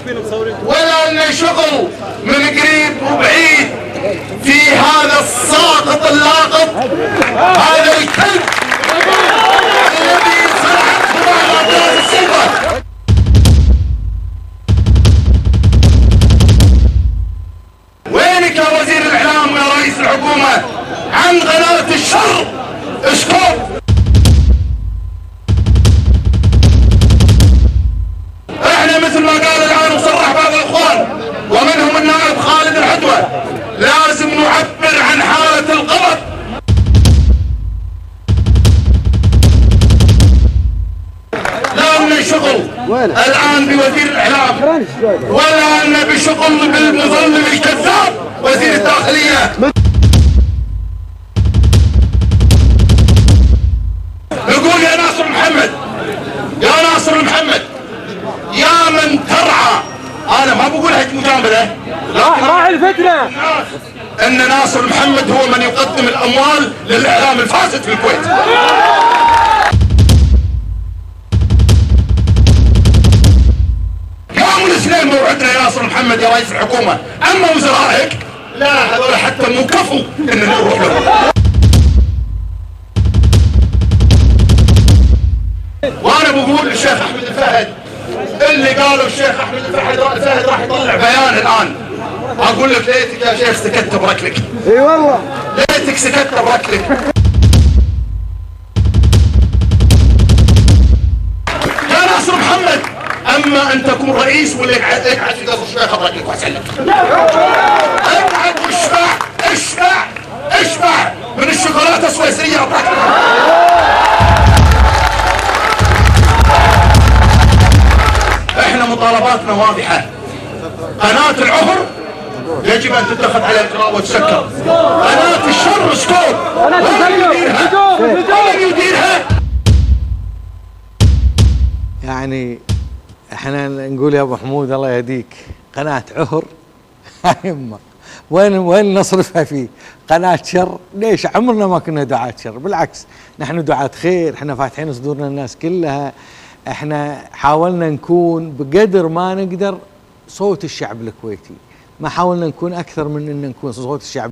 ولا لنا شغل من قريب وبعيد في هذا الساقط اللاقط، هذا الكلب الذي صنعته بعض السلطة. وينك يا وزير الاعلام ويا رئيس الحكومه عن قناه الشر؟ اسكت. احنا مثل ما قال الان وصرح بعض الاخوان ومنهم النائب خالد الحدوه، لازم نعبر عن حاله القلق. لا لنا شغل الان بوزير الاعلام ولا لنا بشغل بالمظلم الكذاب وزير الداخليه. نقول يا ناصر محمد، يا ناصر محمد، يا من ترعى، انا ما بقولها مجامله، راح الفتنه ان ناصر محمد هو من يقدم الاموال للاعلام الفاسد في الكويت. يوم الاثنين موعدنا يا ناصر محمد يا رئيس الحكومه، اما وزرائك لا، هذول حتى مو كفو اننا نروح لهم. وانا بقول للشيخ احمد الفهد اللي قالوا الشيخ احمد الفهد راح يطلع بيان الان، اقول لك ليتك يا شيخ سكت بركلك. اي والله ليتك سكت بركلك. يا ناصر محمد، اما ان تكون رئيس ولا اقعد في قصر شويه بركلك واسلك. اقعد واشبع اشبع اشبع من الشوكولاته السويسريه بركلك. احنا مطالباتنا واضحه، قناه العهر يجب ان تتخذ على اجراء وتسكر، قناه الشر سكوت ومن يديرها. يعني احنا نقول يا ابو حمود الله يهديك، قناه عهر يمه وين نصرفها فيه؟ قناه شر؟ ليش؟ عمرنا ما كنا دعاة شر، بالعكس نحن دعاة خير، احنا فاتحين صدورنا الناس كلها، احنا حاولنا نكون بقدر ما نقدر صوت الشعب الكويتي، ما حاولنا نكون اكثر من ان نكون صوت الشعب